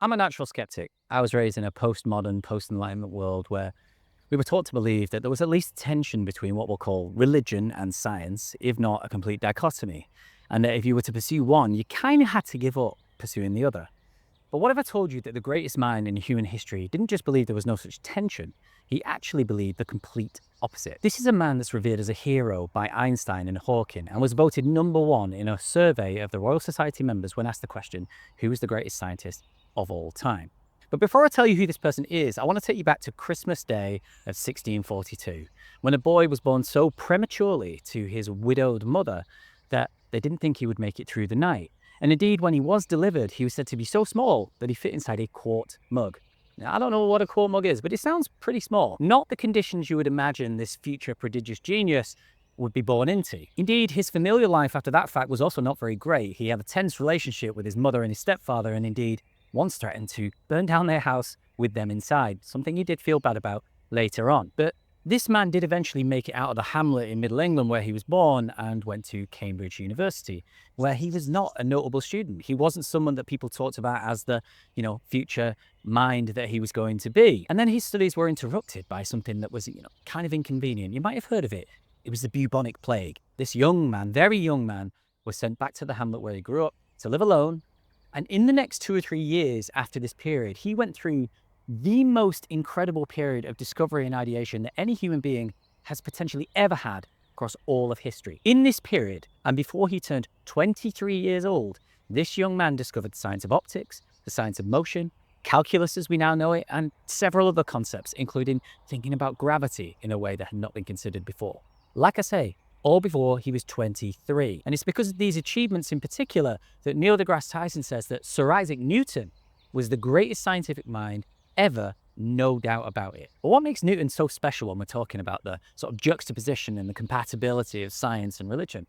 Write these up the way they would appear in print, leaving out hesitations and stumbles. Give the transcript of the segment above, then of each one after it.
I'm a natural skeptic. I was raised in a postmodern, post-enlightenment world where we were taught to believe that there was at least tension between what we'll call religion and science, if not a complete dichotomy. And that if you were to pursue one, you kind of had to give up pursuing the other. But what if I told you that the greatest mind in human history didn't just believe there was no such tension, he actually believed the complete opposite? This is a man that's revered as a hero by Einstein and Hawking and was voted #1 in a survey of the Royal Society members when asked the question, who is the greatest scientist of all time? But before I tell you who this person is, I want to take you back to Christmas Day of 1642, when a boy was born so prematurely to his widowed mother that they didn't think he would make it through the night. And indeed, when he was delivered, he was said to be so small that he fit inside a quart mug. Now, I don't know what a quart mug is, but it sounds pretty small. Not the conditions you would imagine this future prodigious genius would be born into. Indeed, his familial life after that fact was also not very great. He had a tense relationship with his mother and his stepfather, and indeed once threatened to burn down their house with them inside, something he did feel bad about later on. But this man did eventually make it out of the hamlet in Middle England where he was born and went to Cambridge University, where he was not a notable student. He wasn't someone that people talked about as the, future mind that he was going to be. And then his studies were interrupted by something that was, kind of inconvenient. You might have heard of it. It was the bubonic plague. This young man, very young man, was sent back to the hamlet where he grew up to live alone. And in the next 2 or 3 years after this period, he went through the most incredible period of discovery and ideation that any human being has potentially ever had across all of history. In this period, and before he turned 23 years old, this young man discovered the science of optics, the science of motion, calculus as we now know it, and several other concepts, including thinking about gravity in a way that had not been considered before. Like I say, all before he was 23. And it's because of these achievements in particular that Neil deGrasse Tyson says that Sir Isaac Newton was the greatest scientific mind ever, no doubt about it. But what makes Newton so special when we're talking about the sort of juxtaposition and the compatibility of science and religion?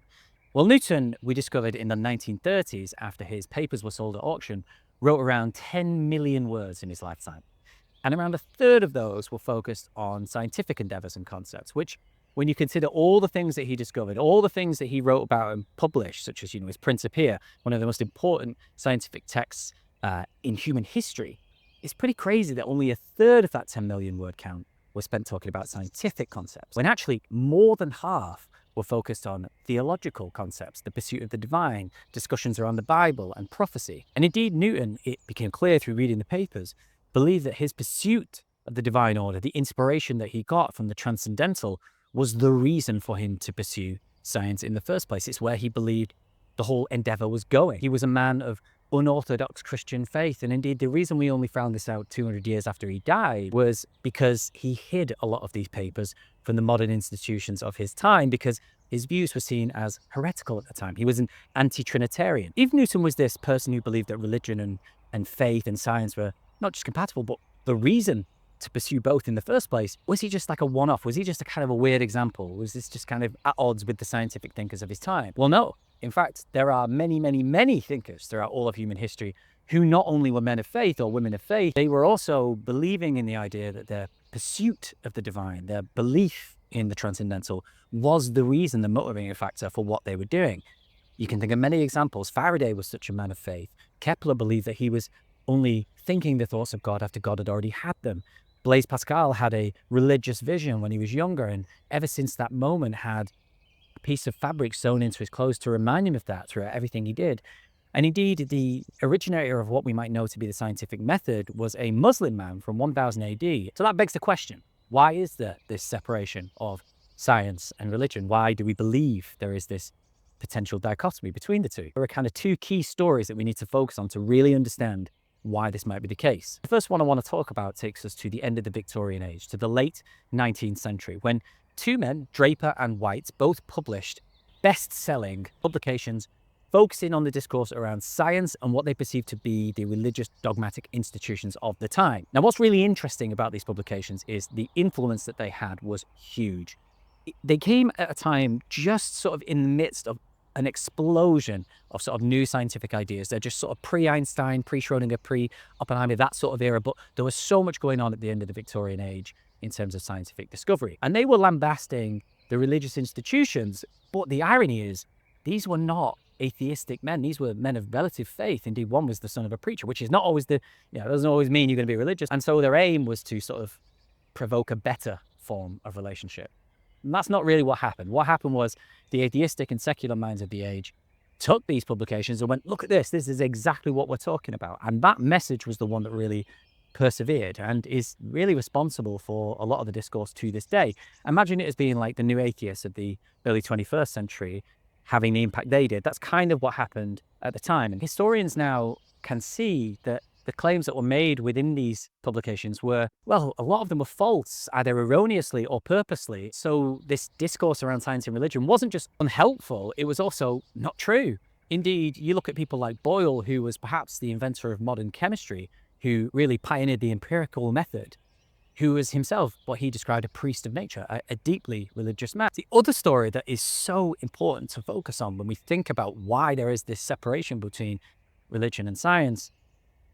Well, Newton, we discovered in the 1930s, after his papers were sold at auction, wrote around 10 million words in his lifetime. And around a third of those were focused on scientific endeavors and concepts, which, when you consider all the things that he discovered, all the things that he wrote about and published, such as, his Principia, one of the most important scientific texts in human history, it's pretty crazy that only a third of that 10 million word count was spent talking about scientific concepts, when actually more than half were focused on theological concepts, the pursuit of the divine, discussions around the Bible and prophecy. And indeed, Newton, it became clear through reading the papers, believed that his pursuit of the divine order, the inspiration that he got from the transcendental, was the reason for him to pursue science in the first place. It's where he believed the whole endeavor was going. He was a man of unorthodox Christian faith. And indeed, the reason we only found this out 200 years after he died was because he hid a lot of these papers from the modern institutions of his time, because his views were seen as heretical at the time. He was an anti-Trinitarian. If Newton was this person who believed that religion and faith and science were not just compatible, but the reason to pursue both in the first place, was he just like a one-off? Was he just a kind of a weird example? Was this just kind of at odds with the scientific thinkers of his time? Well, no. In fact, there are many, many, many thinkers throughout all of human history who not only were men of faith or women of faith, they were also believing in the idea that their pursuit of the divine, their belief in the transcendental, was the reason, the motivating factor for what they were doing. You can think of many examples. Faraday was such a man of faith. Kepler believed that he was only thinking the thoughts of God after God had already had them. Blaise Pascal had a religious vision when he was younger, and ever since that moment had a piece of fabric sewn into his clothes to remind him of that throughout everything he did. And indeed, the originator of what we might know to be the scientific method was a Muslim man from 1000 AD. So that begs the question, why is there this separation of science and religion? Why do we believe there is this potential dichotomy between the two? There are kind of two key stories that we need to focus on to really understand why this might be the case. The first one I want to talk about takes us to the end of the Victorian age, to the late 19th century, when two men, Draper and White, both published best-selling publications focusing on the discourse around science and what they perceived to be the religious dogmatic institutions of the time. Now, what's really interesting about these publications is the influence that they had was huge. They came at a time just sort of in the midst of an explosion of sort of new scientific ideas. They're just sort of pre-Einstein, pre-Schrödinger, pre-Oppenheimer, that sort of era. But there was so much going on at the end of the Victorian age in terms of scientific discovery. And they were lambasting the religious institutions. But the irony is, these were not atheistic men. These were men of relative faith. Indeed, one was the son of a preacher, which is not always doesn't always mean you're going to be religious. And so their aim was to sort of provoke a better form of relationship. And that's not really what happened. What happened was the atheistic and secular minds of the age took these publications and went, look at this is exactly what we're talking about. And that message was the one that really persevered and is really responsible for a lot of the discourse to this day. Imagine it as being like the new atheists of the early 21st century having the impact they did. That's kind of what happened at the time. And historians now can see that the claims that were made within these publications were, well, a lot of them were false, either erroneously or purposely. So this discourse around science and religion wasn't just unhelpful, it was also not true. Indeed, you look at people like Boyle, who was perhaps the inventor of modern chemistry, who really pioneered the empirical method, who was himself what he described a priest of nature, a deeply religious man. The other story that is so important to focus on when we think about why there is this separation between religion and science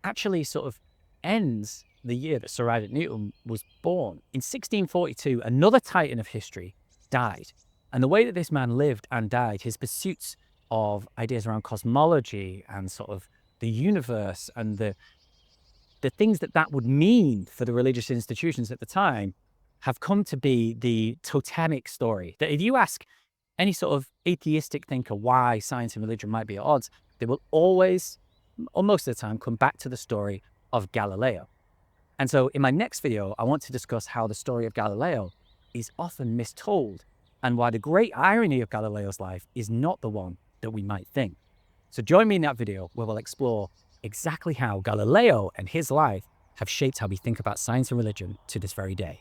actually sort of ends the year that Sir Isaac Newton was born. In 1642, another titan of history died. And the way that this man lived and died, his pursuits of ideas around cosmology and sort of the universe and the things that would mean for the religious institutions at the time have come to be the totemic story. That if you ask any sort of atheistic thinker why science and religion might be at odds, they will always, or most of the time, come back to the story of Galileo. And so in my next video, I want to discuss how the story of Galileo is often mistold and why the great irony of Galileo's life is not the one that we might think. So join me in that video where we'll explore exactly how Galileo and his life have shaped how we think about science and religion to this very day.